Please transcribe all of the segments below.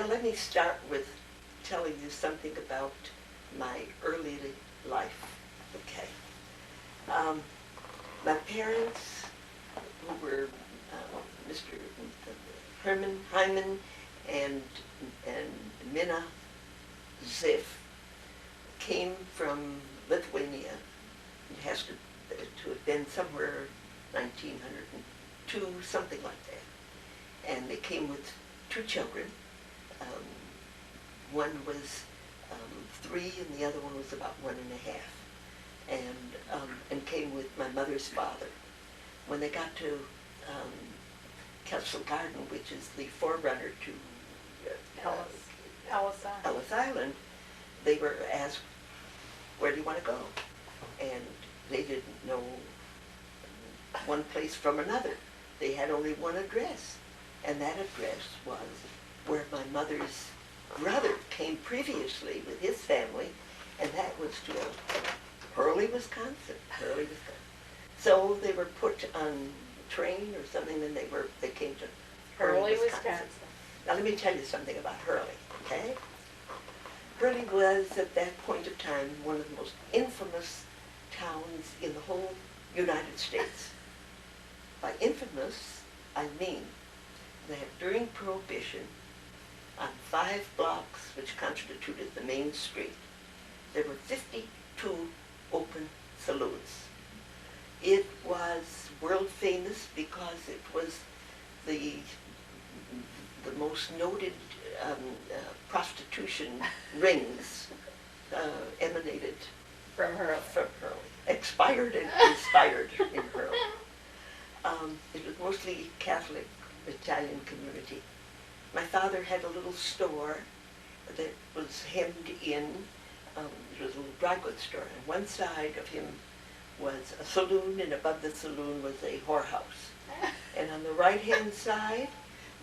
Well, let me start with telling you something about my early life. Okay. My parents, who were Mr. Hyman and Minna Ziff, came from Lithuania. It has to have been somewhere 1902, something like that. And they came with 2 children. One was 3 and the other one was about 1.5. And came with my mother's father. When they got to Castle Garden, which is the forerunner to Ellis Island, they were asked, where do you want to go? And they didn't know one place from another. They had only one address, and that address was where my mother's brother came previously with his family, and that was to Hurley, Wisconsin. So they were put on a train or something, and they came to Hurley, Wisconsin. Now let me tell you something about Hurley, okay? Hurley was, at that point of time, one of the most infamous towns in the whole United States. By infamous, I mean that during Prohibition, on 5 blocks, which constituted the main street, there were 52 open saloons. It was world famous because it was the most noted prostitution rings emanated from Hurley. Expired and inspired in Hurley. It was mostly Catholic Italian community. My father had a little store that was hemmed in. It was a little dry goods store. On one side of him was a saloon, and above the saloon was a whorehouse. And on the right-hand side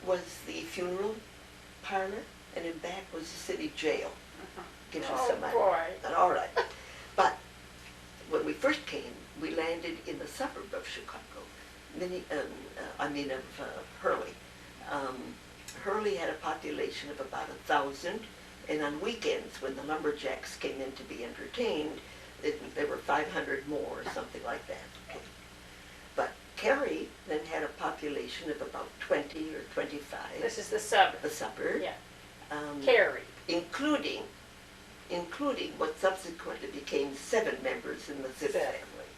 was the funeral parlor, and in back was the city jail. Gives you some idea. Boy. All right. But when we first came, we landed in the suburb of Chicago, of Hurley. Hurley had a population of about 1,000, and on weekends, when the lumberjacks came in to be entertained, there were 500 more, or something like that. Okay. But Cary then had a population of about 20 or 25. This is the suburb. The suburb. Yeah. Cary. Including what subsequently became 7 members in the Ziff family.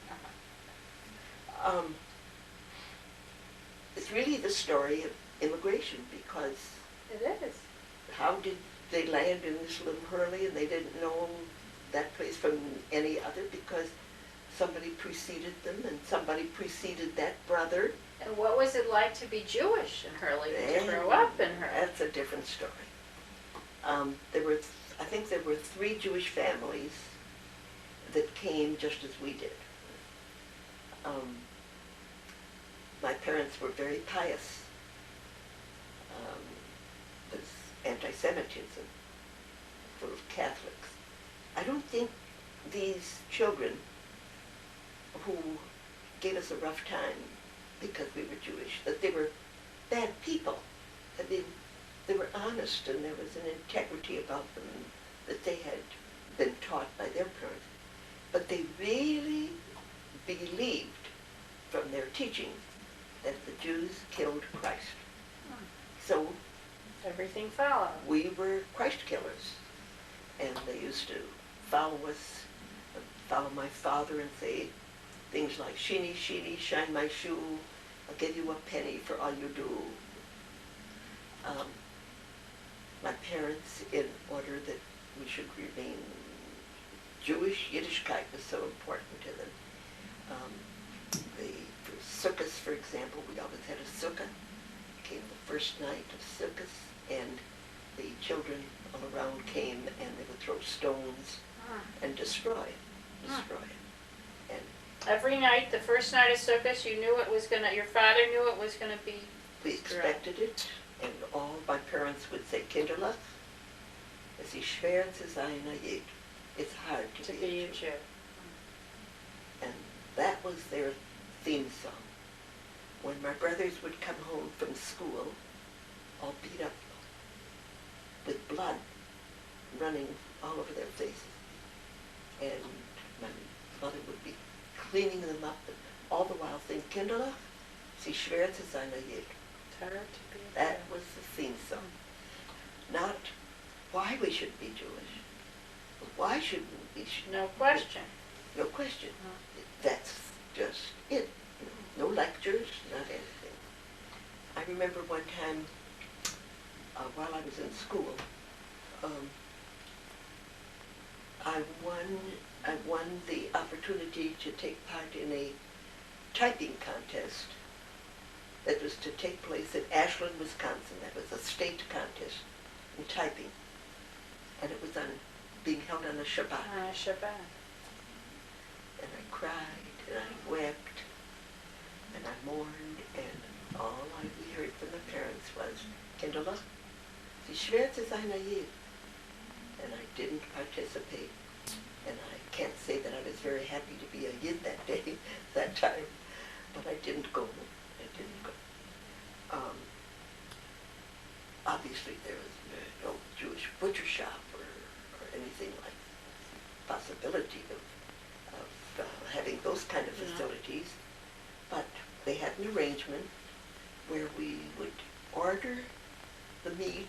It's really the story of immigration, because it is. How did they land in this little Hurley, and they didn't know that place from any other because somebody preceded them, and somebody preceded that brother. And what was it like to be Jewish in Hurley, to grow up in Hurley? That's a different story. I think there were 3 Jewish families that came just as we did. My parents were very pious. There's anti-Semitism, full of Catholics. I don't think these children who gave us a rough time because we were Jewish, that they were bad people. I mean, they were honest, and there was an integrity about them that they had been taught by their parents. But they really believed from their teaching that the Jews killed Christ. So everything followed. We were Christ killers. And they used to follow my father and say things like, "Sheeny, sheeny, shine my shoe, I'll give you a penny for all you do." My parents, in order that we should remain Jewish, Yiddishkeit was so important to them. For sukkahs, for example, we always had a sukkah. It came the first night of sukkahs, and the children all around came, and they would throw stones and destroy it. And every night, the first night of Sukkot, your father knew it was gonna be. We expected it, and all my parents would say, "Kinderlach, es ist schwer zu sein a Yid." It's hard to be a Jew. And that was their theme song. When my brothers would come home from school, all beat up, with blood running all over their faces. And my mother would be cleaning them up, and all the while saying, Kindle, sie schwört zu sein Jid. That was the theme song. Not why we should be Jewish, but why shouldn't we be? No question. No question. That's just it. No lectures, not anything. I remember one time while I was in school, I won the opportunity to take part in a typing contest that was to take place in Ashland, Wisconsin. That was a state contest in typing. And it was being held on a Shabbat. On a Shabbat. And I cried, and I wept, and I mourned, and all we heard from the parents was, Kindle, sie schwört zu sein Jid. And I didn't participate. And I can't say that I was very happy to be a Yid that day, that time, but I didn't go. Obviously there was no Jewish butcher shop or anything like possibility of having those kind of facilities, but they had an arrangement where we would order the meat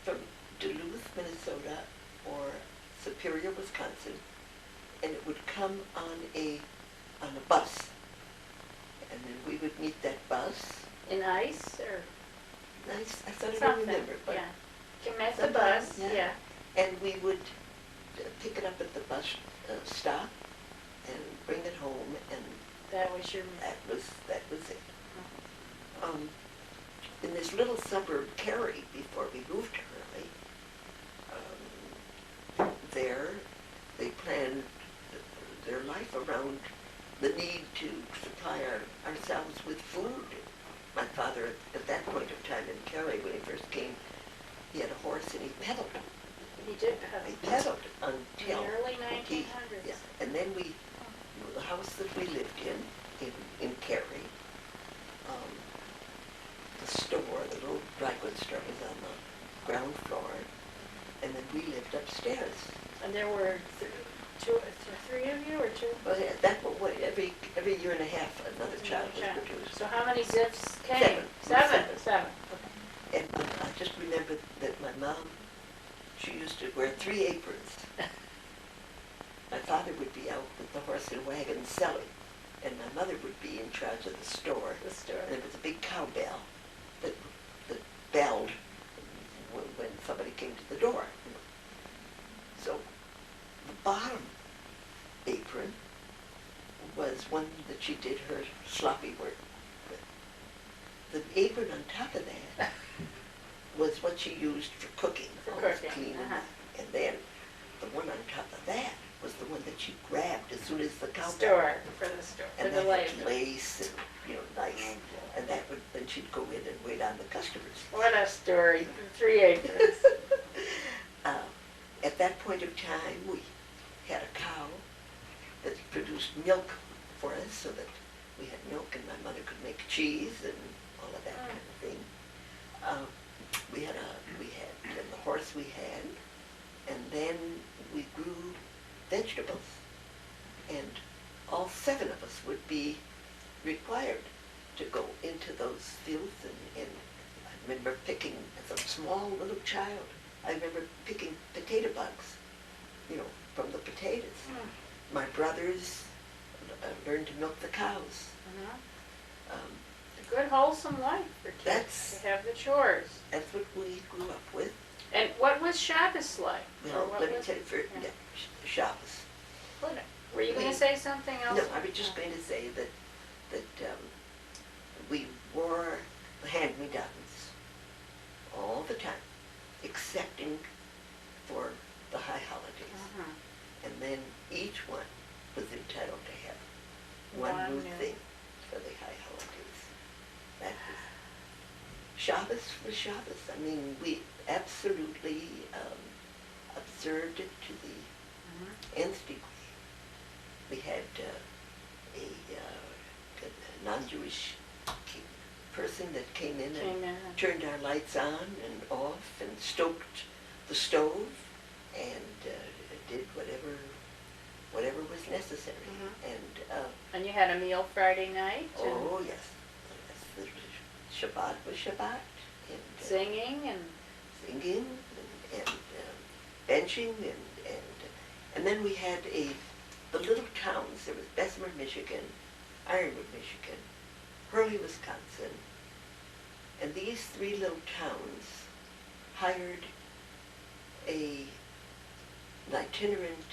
from Duluth, Minnesota, or Superior, Wisconsin, and it would come on a bus, and then we would meet that bus. In ice or? Nice. I thought I don't remember, but yeah. You met the bus, yeah. And we would pick it up at the bus stop and bring it home, and that was your. That was it. In this little suburb, Cary, before we moved to Hurley, there they planned their life around the need to supply ourselves with food. My father, at that point of time in Cary, when he first came, he had a horse and he pedaled. He did pedal. He pedaled until in the early 1900s. Yeah, and then the house that we lived in Cary, the store, the little dry goods store, was on the ground floor, and then we lived upstairs. And there were three of you, or two? Well, yeah, every year and a half, another child was produced. So how many Zifs came? Seven. Okay. And I just remember that my mom, she used to wear 3 aprons. My father would be out with the horse and wagon selling, and my mother would be in charge of the store. And there was a big cowbell that belled when somebody came to the door. So the bottom apron was one that she did her sloppy work with. The apron on top of that was what she used for cooking, cleaning. And then the one on top of that was the one that she grabbed as soon as the cowbell. For the store. And that had lace and, nice. And then she'd go in and wait on the customers. What a story. 3 aprons. At that point of time, we had a cow that produced milk for us, so that we had milk and my mother could make cheese and all of that kind of thing. And the horse we had, and then we grew vegetables, and all 7 of us would be required to go into those fields, and I remember picking, as a small little child, I remember picking potato bugs, from the potatoes. My brothers learned to milk the cows. A good wholesome life for kids to have the chores. That's what we grew up with. And what was Shabbos like? Well, let me tell you, Shabbos. Were you going to say something else? No, I was just going to say that we wore hand-me-downs all the time, excepting for the high holidays. And then each one was entitled to have one new thing for the high holidays. That was Shabbos was Shabbos. I mean, we absolutely observed it to the nth degree. We had a non-Jewish person Lewison that came in and and turned our lights on and off and stoked the stove and did whatever was necessary. and you had a meal Friday night? Oh yes, the Shabbat was Shabbat, and Singing and singing and benching and then we had the little towns. There was Zesmer, Michigan, Ironwood, Michigan, Hurley, Wisconsin, and these three little towns hired an itinerant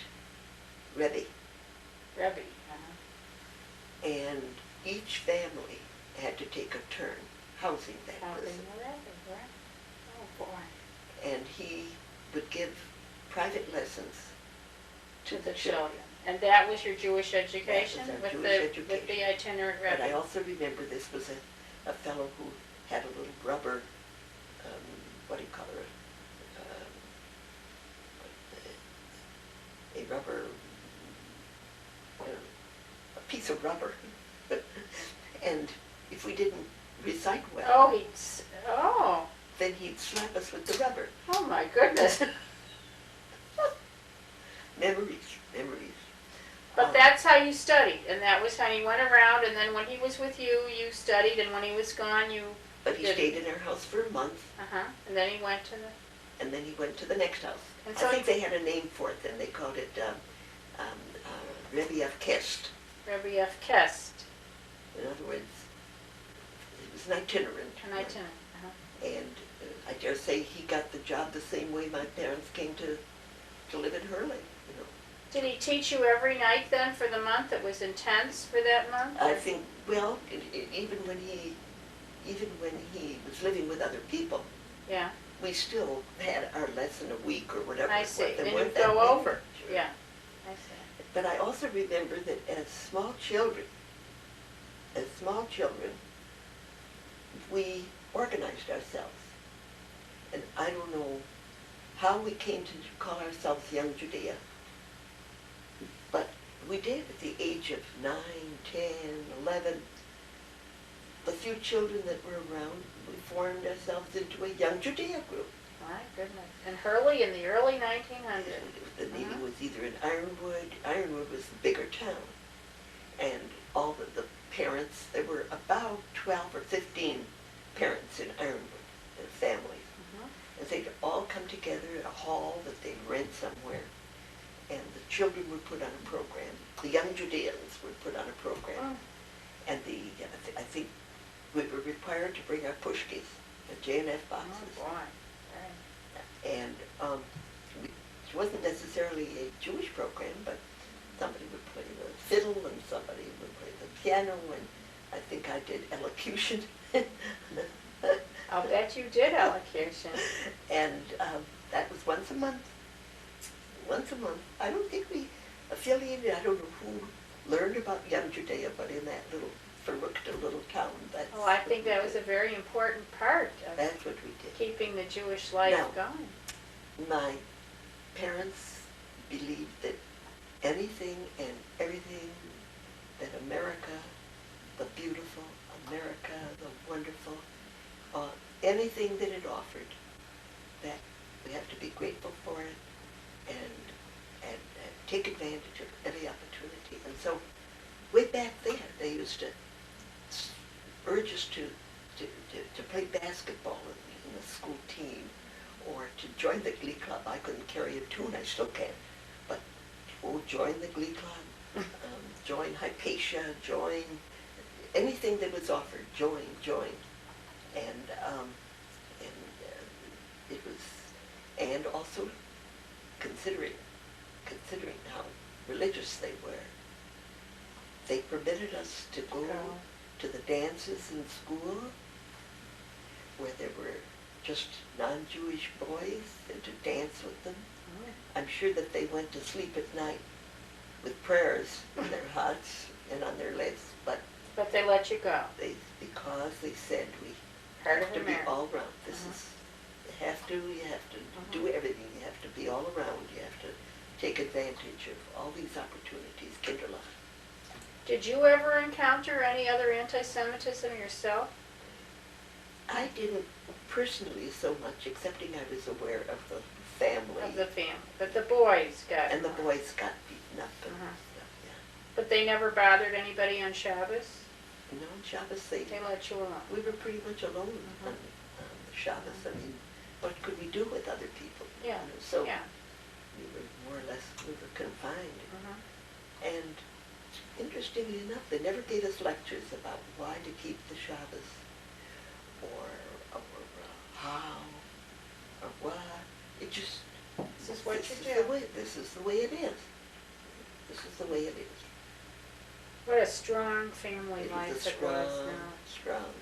Rabbi. Rabbi. And each family had to take a turn housing that person. Right? Oh boy. And he would give private lessons To the children. And that was your Jewish education? That was our with Jewish education. With the itinerant Rabbi? But I also remember this was a fellow who had a little rubber, what do you call it? A rubber, a piece of rubber. And if we didn't recite well, then he'd slap us with the rubber. Oh my goodness. Memories. But that's how you studied, and that was how you went around, and then when he was with you, you studied, and when he was gone, you But he stayed in our house for a month, and then he went to the... and then he went to the next house. And so I think they had a name for it then. They called it Rabbi of Kest. Rabbi F. Kest. In other words, he was an itinerant. An itinerant, And I dare say he got the job the same way my parents came to live in Hurley, you know. Did he teach you every night then for the month? It was intense for that month? I think, well, even when he was living with other people, Yeah, we still had our lesson a week or whatever. I see. There And weren't you'd that go many. over. Sure. Yeah, I see. But I also remember that as small children, we organized ourselves. And I don't know how we came to call ourselves Young Judea, but we did at the age of 9, 10, 11. The few children that were around, we formed ourselves into a Young Judea group. My goodness. And Hurley in the early 1900s. The meeting was either in Ironwood. Ironwood was the bigger town. And all of the parents, there were about 12 or 15 parents in Ironwood, and families. And they'd all come together at a hall that they'd rent somewhere. And the children would put on a program. The Young Judeans would put on a program. And I think we were required to bring our pushkis, the J&F boxes. Oh, boy. And it wasn't necessarily a Jewish program, but somebody would play the fiddle and somebody would play the piano, and I think I did elocution. I'll bet you did elocution. And that was once a month. Once a month. I don't think we affiliated, I don't know who learned about Young Judea, but in that little verrückte little town. Oh, I think that was a very important part of that's what we did. keeping the Jewish life Now, going. My parents believed that anything and everything that America, the beautiful America, the wonderful, anything that it offered, that we have to be grateful for it and take advantage of every opportunity. And so way back then, they used to urge us to play basketball in the school team or to join the glee club. I couldn't carry a tune, I still can't, but join the glee club, join Hypatia, join anything that was offered, join. And it was, and also considering how religious they were, they permitted us to go to the dances in school where there were just non-Jewish boys and to dance with them. I'm sure that they went to sleep at night with prayers in their hearts and on their lips, but they let you go. Because they said we Part have of to be America. all around. This is, you have to do everything. You have to be all around. You have to take advantage of all these opportunities. Kinderlach. Did you ever encounter any other anti-Semitism yourself? I didn't personally so much, excepting I was aware of the family. Of the family, but the boys got. And the boys got beaten up and Uh-huh. stuff, yeah. But they never bothered anybody on Shabbos? You know, on Shabbos, they let you alone. we were pretty much alone Mhm. on Shabbos. I mean, what could we do with other people? Yeah, You know, so yeah. we were more or less, we were confined. Mhm. And interestingly enough, they never gave us lectures about why to keep the Shabbos, or how, or what. It just, This is what this you is do. the way, this is the way it is. This is the way it is. What a strong family It life is a it was strong, now. strong